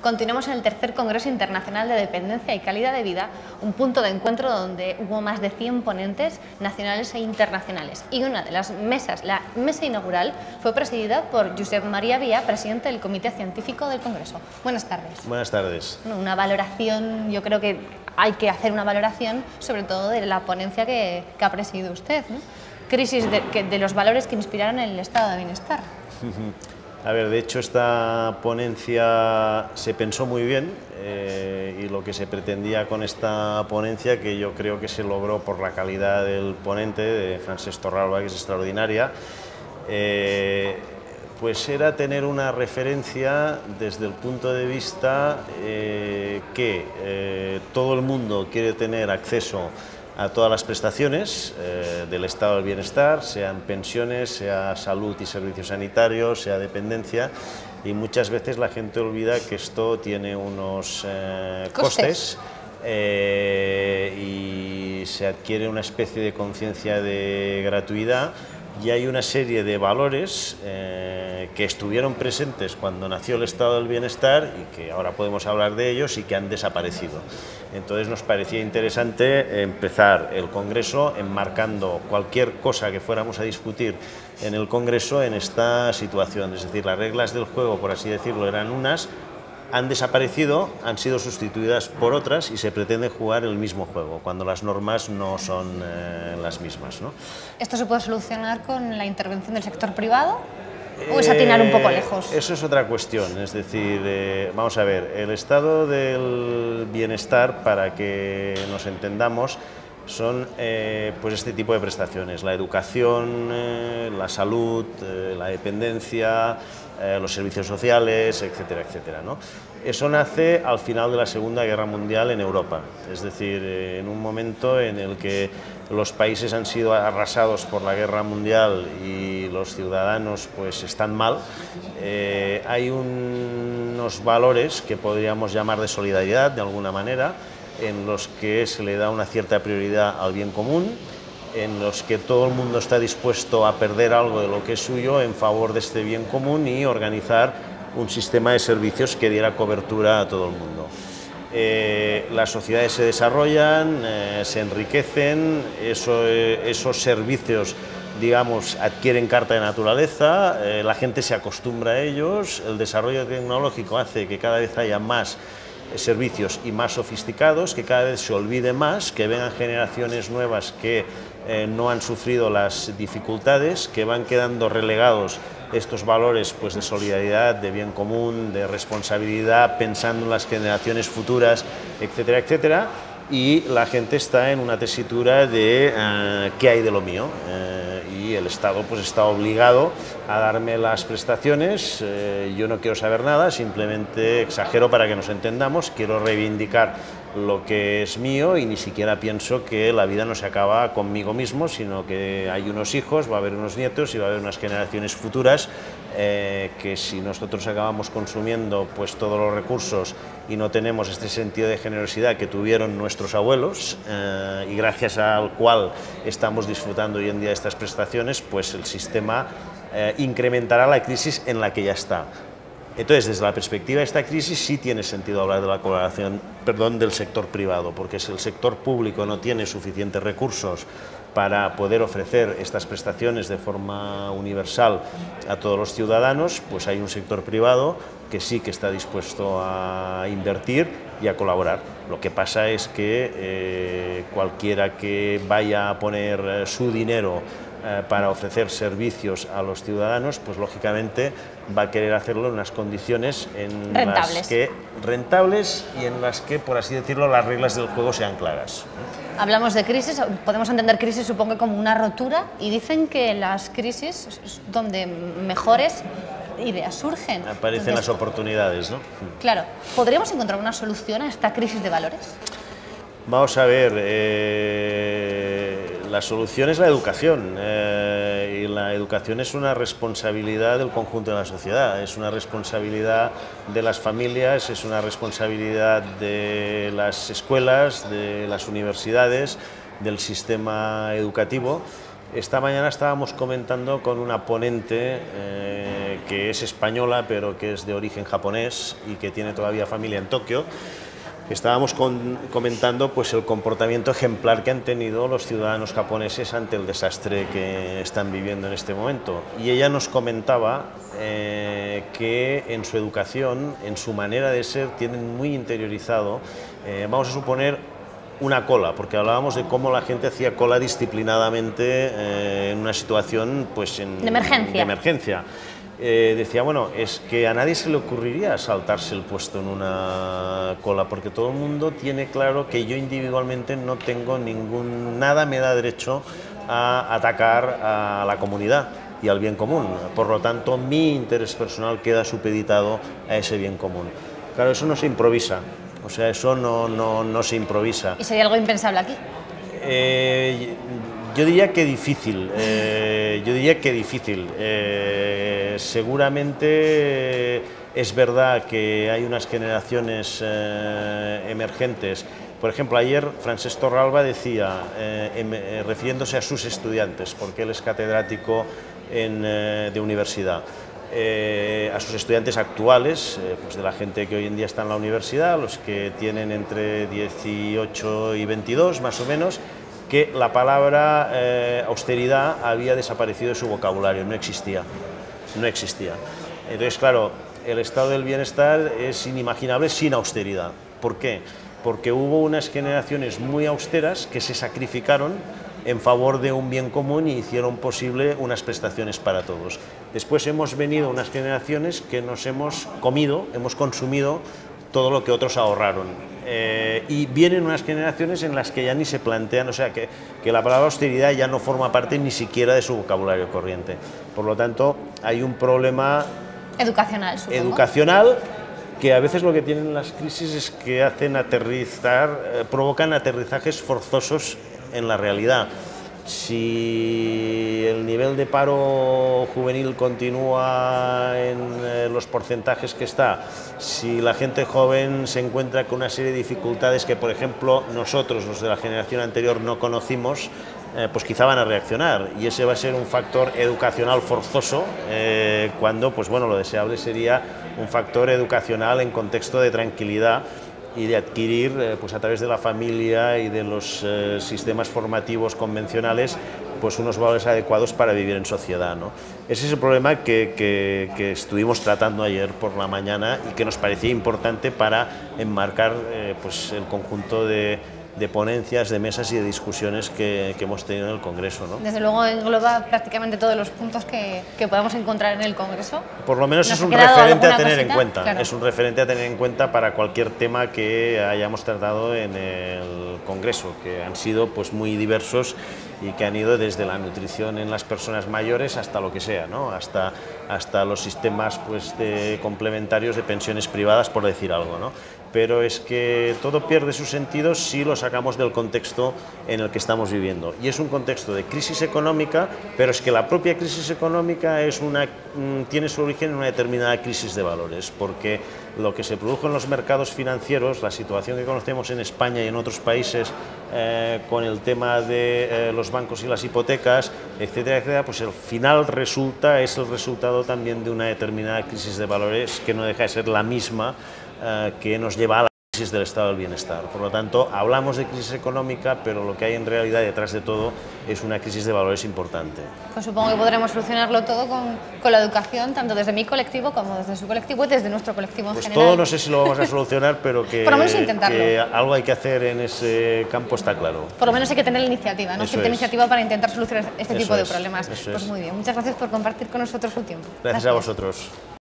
Continuamos en el tercer Congreso Internacional de Dependencia y Calidad de Vida, un punto de encuentro donde hubo más de 100 ponentes nacionales e internacionales. Y una de las mesas, la mesa inaugural, fue presidida por Josep María Via, presidente del Comité Científico del Congreso. Buenas tardes. Buenas tardes. Una valoración, yo creo que hay que hacer una valoración sobre todo de la ponencia que ha presidido usted, ¿no? Crisis de los valores que inspiraron el estado de bienestar. A ver, de hecho esta ponencia se pensó muy bien y lo que se pretendía con esta ponencia, que yo creo que se logró por la calidad del ponente, de Francesc Torralba, que es extraordinaria, pues era tener una referencia desde el punto de vista que todo el mundo quiere tener acceso a todas las prestaciones del estado del bienestar, sean pensiones, sea salud y servicios sanitarios, sea dependencia, y muchas veces la gente olvida que esto tiene unos costes y se adquiere una especie de conciencia de gratuidad, y hay una serie de valores que estuvieron presentes cuando nació el estado del bienestar y que ahora podemos hablar de ellos y que han desaparecido. Entonces nos parecía interesante empezar el Congreso enmarcando cualquier cosa que fuéramos a discutir en el Congreso en esta situación. Es decir, las reglas del juego, por así decirlo, eran unas, han desaparecido, han sido sustituidas por otras y se pretende jugar el mismo juego, cuando las normas no son las mismas, ¿no? ¿Esto se puede solucionar con la intervención del sector privado? ¿O es atinar un poco lejos? Eso es otra cuestión, es decir, vamos a ver, el estado del bienestar, para que nos entendamos, son pues este tipo de prestaciones: la educación, la salud, la dependencia, los servicios sociales, etcétera, etcétera, ¿no? Eso nace al final de la Segunda Guerra Mundial en Europa, es decir, en un momento en el que los países han sido arrasados por la Guerra Mundial y los ciudadanos pues están mal. Hay unos valores que podríamos llamar de solidaridad, de alguna manera, en los que se le da una cierta prioridad al bien común, en los que todo el mundo está dispuesto a perder algo de lo que es suyo en favor de este bien común y organizar un sistema de servicios que diera cobertura a todo el mundo. Las sociedades se desarrollan, se enriquecen, esos servicios, digamos, adquieren carta de naturaleza, la gente se acostumbra a ellos, el desarrollo tecnológico hace que cada vez haya más servicios y más sofisticados, que cada vez se olvide más, que vengan generaciones nuevas que no han sufrido las dificultades, que van quedando relegados estos valores pues de solidaridad, de bien común, de responsabilidad, pensando en las generaciones futuras, etcétera, etcétera, y la gente está en una tesitura de ¿qué hay de lo mío? Y el Estado pues está obligado a darme las prestaciones. Yo no quiero saber nada, simplemente exagero para que nos entendamos, quiero reivindicar lo que es mío y ni siquiera pienso que la vida no se acaba conmigo mismo, sino que hay unos hijos, va a haber unos nietos y va a haber unas generaciones futuras que si nosotros acabamos consumiendo pues todos los recursos y no tenemos este sentido de generosidad que tuvieron nuestros abuelos y gracias al cual estamos disfrutando hoy en día de estas prestaciones, pues el sistema incrementará la crisis en la que ya está. Entonces, desde la perspectiva de esta crisis, sí tiene sentido hablar de la colaboración, del sector privado, porque si el sector público no tiene suficientes recursos para poder ofrecer estas prestaciones de forma universal a todos los ciudadanos, pues hay un sector privado que sí que está dispuesto a invertir y a colaborar. Lo que pasa es que cualquiera que vaya a poner su dinero para ofrecer servicios a los ciudadanos, pues lógicamente va a querer hacerlo en unas condiciones rentables y en las que, por así decirlo, las reglas del juego sean claras. Hablamos de crisis, podemos entender crisis supongo como una rotura, y dicen que las crisis es donde mejores ideas surgen. Aparecen las oportunidades, ¿no? Claro, ¿podríamos encontrar una solución a esta crisis de valores? Vamos a ver, la solución es la educación y la educación es una responsabilidad del conjunto de la sociedad, es una responsabilidad de las familias, es una responsabilidad de las escuelas, de las universidades, del sistema educativo. Esta mañana estábamos comentando con una ponente que es española, pero que es de origen japonés y que tiene todavía familia en Tokio. Estábamos comentando pues el comportamiento ejemplar que han tenido los ciudadanos japoneses ante el desastre que están viviendo en este momento. Y ella nos comentaba que en su educación, en su manera de ser, tienen muy interiorizado, vamos a suponer, una cola, porque hablábamos de cómo la gente hacía cola disciplinadamente en una situación pues, de emergencia. Decía, bueno, es que a nadie se le ocurriría saltarse el puesto en una cola, porque todo el mundo tiene claro que yo individualmente no tengo nada me da derecho a atacar a la comunidad y al bien común. Por lo tanto, mi interés personal queda supeditado a ese bien común. Claro, eso no se improvisa, o sea, eso no se improvisa. ¿Y sería algo impensable aquí? Yo diría que difícil, seguramente es verdad que hay unas generaciones emergentes. Por ejemplo, ayer Francesc Torralba decía, refiriéndose a sus estudiantes, porque él es catedrático de universidad, a sus estudiantes actuales, pues de la gente que hoy en día está en la universidad, los que tienen entre 18 y 22 más o menos, que la palabra austeridad había desaparecido de su vocabulario, no existía. Entonces, claro, el estado del bienestar es inimaginable sin austeridad. ¿Por qué? Porque hubo unas generaciones muy austeras que se sacrificaron en favor de un bien común y hicieron posible unas prestaciones para todos. Después hemos venido unas generaciones que nos hemos consumido todo lo que otros ahorraron. Y vienen unas generaciones en las que ya ni se plantean, o sea, que la palabra austeridad ya no forma parte ni siquiera de su vocabulario corriente. Por lo tanto, hay un problema educacional, supongo. Educacional, que a veces lo que tienen las crisis es que hacen provocan aterrizajes forzosos en la realidad. Si el nivel de paro juvenil continúa en los porcentajes que está, si la gente joven se encuentra con una serie de dificultades que, por ejemplo, nosotros, los de la generación anterior, no conocimos, pues quizá van a reaccionar, y ese va a ser un factor educacional forzoso, cuando pues bueno, lo deseable sería un factor educacional en contexto de tranquilidad y de adquirir pues a través de la familia y de los sistemas formativos convencionales pues unos valores adecuados para vivir en sociedad, ¿no? Ese es el problema que estuvimos tratando ayer por la mañana y que nos parecía importante para enmarcar pues el conjunto de ponencias, de mesas y de discusiones que hemos tenido en el Congreso, ¿no? Desde luego engloba prácticamente todos los puntos que podemos encontrar en el Congreso. Por lo menos es un referente a tener en cuenta, claro. Es un referente a tener en cuenta para cualquier tema que hayamos tratado en el Congreso, que han sido pues muy diversos y que han ido desde la nutrición en las personas mayores hasta lo que sea, ¿no? Hasta los sistemas pues complementarios de pensiones privadas, por decir algo, ¿no? Pero es que todo pierde su sentido si lo sacamos del contexto en el que estamos viviendo. Y es un contexto de crisis económica, pero es que la propia crisis económica tiene su origen en una determinada crisis de valores, porque lo que se produjo en los mercados financieros, la situación que conocemos en España y en otros países con el tema de los bancos y las hipotecas, etcétera, etcétera, pues al final es el resultado también de una determinada crisis de valores que no deja de ser la misma que nos lleva a la crisis del estado del bienestar. Por lo tanto, hablamos de crisis económica, pero lo que hay en realidad detrás de todo es una crisis de valores importante. Pues supongo que podremos solucionarlo todo con la educación, tanto desde mi colectivo como desde su colectivo y desde nuestro colectivo en general. Pues todo no sé si lo vamos a solucionar, pero que, por lo menos intentarlo. Que algo hay que hacer en ese campo está claro. Por lo menos hay que tener la iniciativa, ¿no? Cierta iniciativa para intentar solucionar este tipo de problemas. Eso pues muy bien, muchas gracias por compartir con nosotros su tiempo. Gracias a vosotros.